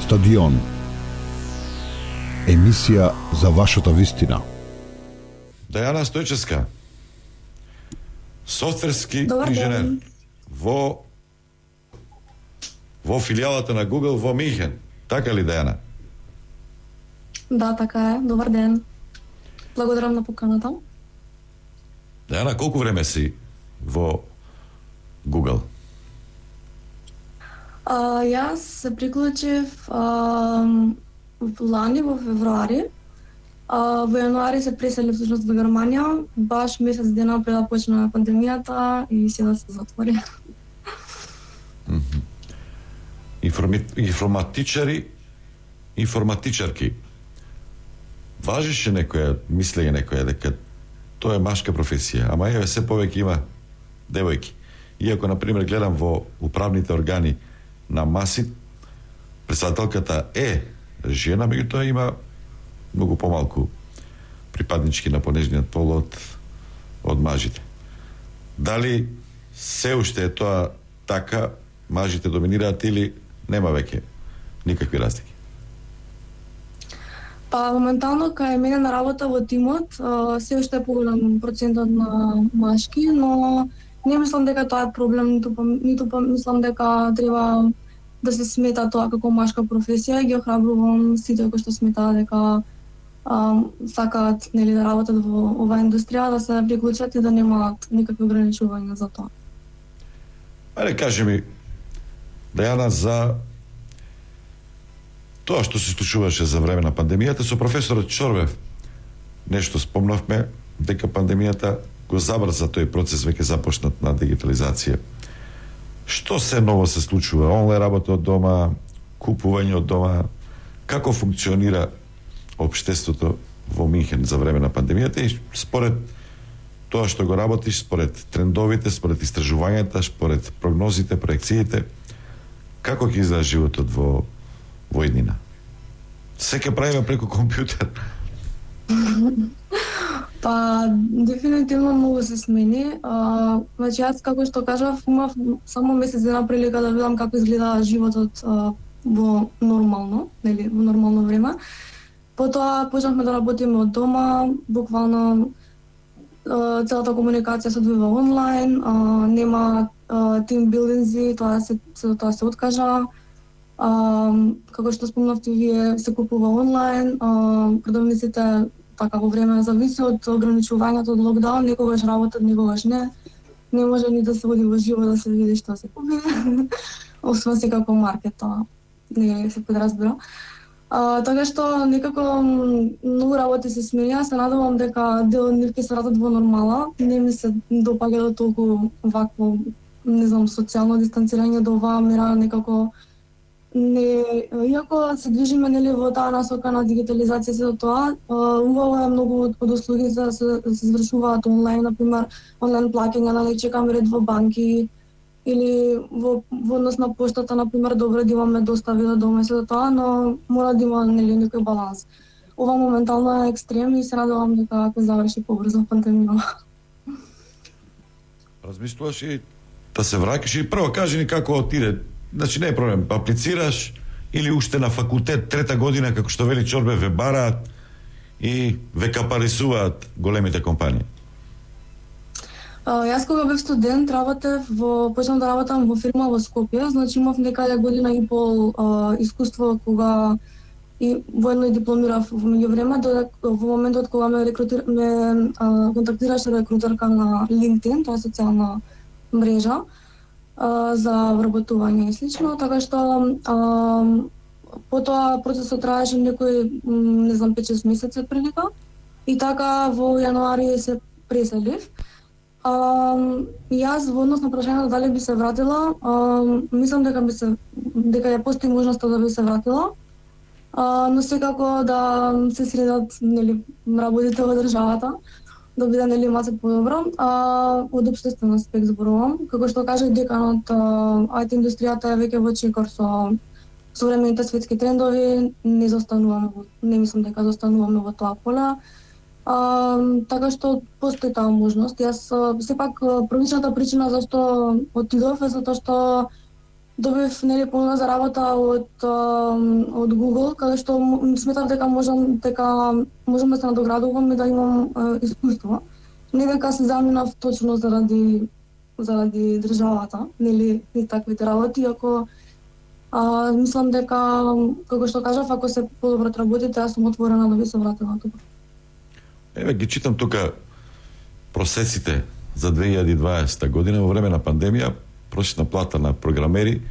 Стадион. Емисија за вашата вистина. Дајана Стојчевска, софтверски Добар инженер ден. во филијалата на Google во Минхен. Така ли, Дајана? Да, така е. Добар ден. Благодарам на поканата. Дајана, колку време си во Google? Јас се приклучив лани во февруари. Во јануари се преселив всушност во Германија, баш месец дена пред да почна пандемијата и сега се затвори. Информатичарки. Важеше некоја, мислење некоја дека тоа е машка професија, ама еве се повеќе има девојки. Иако, например, гледам во управните органи на МАСИ, председателката е жена, меѓутоа има многу помалку припаднички на понежниот пол од мажите. Дали се уште е тоа така, мажите доминираат или нема веќе никакви разлики? Па моментално кај мене на работа во тимот се уште е поголем процентот на машки, но не мислам дека тоа е проблем, ниту мислам дека треба да се смета тоа како машка професија. Ги охрабрувам сите кои што сметаат дека сакаат нели да работат во оваа индустрија, да се приклучат и да немаат никакви ограничувања за тоа. Ајде, кажи ми, Дајана, за тоа што се случуваше за време на пандемијата со професорот Чорбев. Нешто спомнавме дека пандемијата го забрза тој процес, веќе започнат на дигитализација. Што се ново се случува? Онлайн работа од дома, купување од дома, како функционира општеството во Минхен за време на пандемијата и според тоа што го работиш, според трендовите, според истражувањата, според прогнозите, проекциите, како ќе изгледа животот во иднина? Се ќе правиме преку компјутер. Па, дефинитивно многу се смени. Значи, јас, како што кажав, имав само месец дена прилика да видам како изгледа животот во нормално, нели, во нормално време. Потоа почнавме да работиме од дома, буквално целата комуникација се одвива онлайн, нема тимбилдинзи, тоа се откажа. Како што спомнавте вие, се купува онлайн, продавниците така во време зависи од ограничувањето од локдаун, некогаш работат, некогаш не. Не може ни да се оди во живо да се види што се купи. Освен секако маркет, тоа не се подразбира. Така што некако многу работи се сменија, се надевам дека дел од нив ќе се вратат во нормала. Не ми се допаѓа да толку вакво, не знам, социјално дистанцирање до оваа мера, некако не, иако се движиме нели во таа насока на дигитализација се тоа, убаво е многу од услуги да се извршуваат онлайн, например, онлайн плаќања, нали, чекаме ред во банки или во однос на поштата, например, добро да имаме достави до дома и се тоа, но мора да има нели некој баланс. Ова моментално е екстрем и се надевам дека ќе заврши побрзо пандемија. Размислуваш и да се враќаш и прво кажи ни како отиде. Значи не е проблем, аплицираш или уште на факултет трета година, како што вели Чорбе, ве бараат и ве капарисуваат големите компании? Јас кога бев студент почнав да работам во фирма во Скопје, значи имав некаде година и пол искуство кога и воедно и дипломирав во меѓувреме, во моментот кога ме контактираше рекрутерка на LinkedIn, тоа е социјална мрежа за вработување и слично, така што потоа процесот траеше некој, не знам, 5-6 месеци прилика и така во јануари се преселив. Јас во однос на прашањето дали би се вратила, мислам дека ја постои можноста да би се вратила, но секако да се средат нели работите во државата, да биде нели малку подобро. Од општествен аспект зборувам, како што кажа деканот, IT индустријата е веќе во чекор со современите светски трендови, не мислам дека застануваме во тоа поле. Така што постои таа можност. Јас сепак првичната причина зашто отидов е затоа што добив нели понуда за работа од Google, каде што сметав дека можам да се надоградувам и да имам искуство. Не дека се заминав точно заради државата, нели и таквите работи, ако мислам дека, како што кажав, ако се подобрат работите, јас сум отворена да би се вратила тука. Еве ги читам тука просеците за 2020 година во време на пандемија, просечна плата на програмери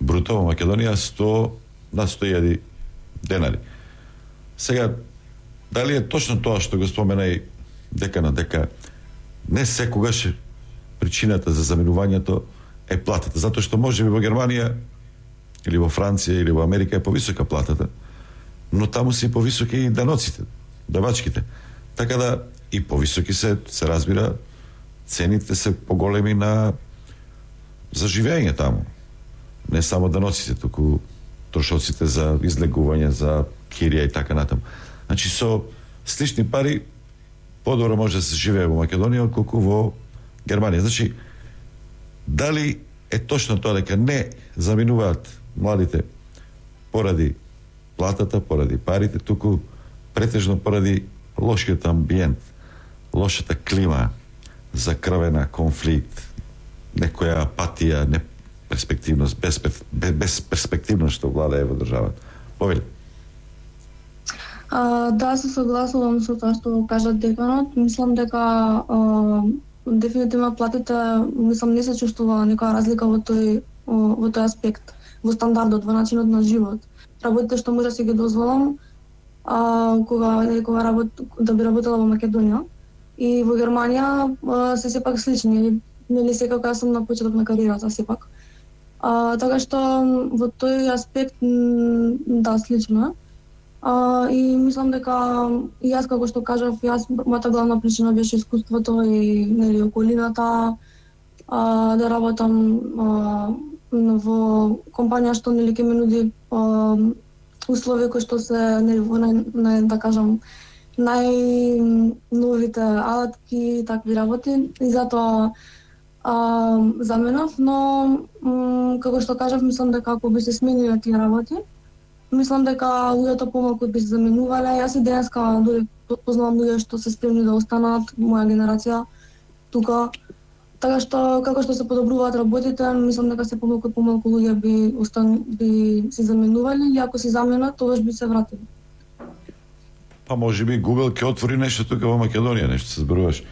бруто во Македонија 100.000 денари. Сега, дали е точно тоа што го спомена и дека на дека не секогаш причината за заминувањето е платата, затоа што можеби во Германија или во Франција или во Америка е повисока платата, но таму се и повисоки и даноците, давачките. Така да и повисоки се разбира, цените се поголеми за живење таму. Не само даноците, туку трошоците за излегување, за кирија и така натаму. Значи со слични пари подобро може да се живее во Македонија отколку во Германија. Значи, дали е точно тоа дека не заминуваат младите поради платата, поради парите, туку претежно поради лошиот амбиент, лошата клима, закрвена конфликт, некоја апатија, неперспективност, безперспективност што владее во државата. Повели. Да, се согласувам со тоа што кажа деканот. Мислам дека дефинитивно платите, мислам, не се чувствува некоја разлика во тој аспект, во стандардот, во начинот на живот. Работите што може да си ги дозволам, кога да би работела во Македонија и во Германија се сепак слични, нели секако јас сум на почеток на кариерата сепак. Така што во тој аспект да, слично е. И мислам дека и јас, како што кажав, мојата главна причина беше искуството и нели околината, да работам во компанија што нели ќе ме нуди услови кои што се нели во да кажам најновите алатки и такви работи, и затоа заменав, но како што кажав, мислам дека ако би се смениле тие работи, мислам дека луѓето помалку би се заменувале. Јас и денеска дури познавам луѓе што се спремни да останат, моја генерација тука. Така што како што се подобруваат работите, мислам дека се помалку луѓе би се заменувале, или ако се заменат, тогаш би се вратили. Па можеби Google ќе отвори нешто тука во Македонија, нешто се зборуваш.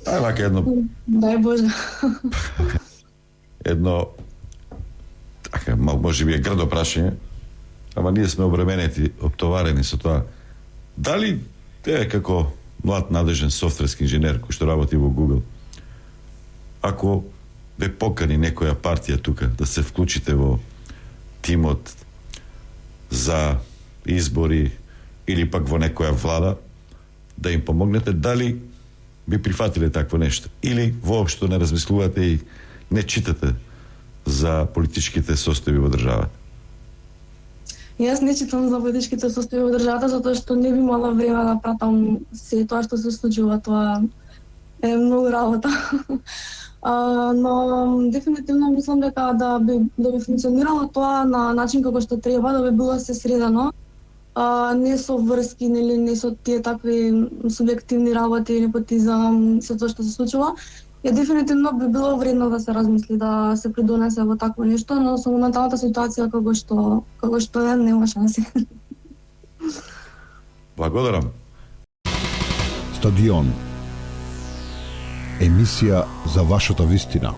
Вака едно... Дај Боже. Едно... Така, можеби е грдо прашање, ама ние сме обременети, оптоварени со тоа. Дали те како млад надежен софтверски инженер кој што работи во Google, ако ве покани некоја партија тука да се вклучите во тимот за избори или пак во некоја влада, да им помогнете, дали би прифатиле такво нешто? Или воопшто не размислувате и не читате за политичките состојби во државата? Јас не читам за политичките состојби во државата, затоа што не би имала време да пратам се тоа што се случува, тоа е многу работа. Но дефинитивно мислам дека да би функционирало тоа на начин како што треба, да би било се средено, не со врски, нели, не со тие такви субјективни работи, непотизам, се тоа што се случува. Дефинитивно би било вредно да се размисли, да се придонесе во такво нешто, но со моменталната ситуација како што е, нема шанси. Благодарам. Стадион. Емисија за вашата вистина.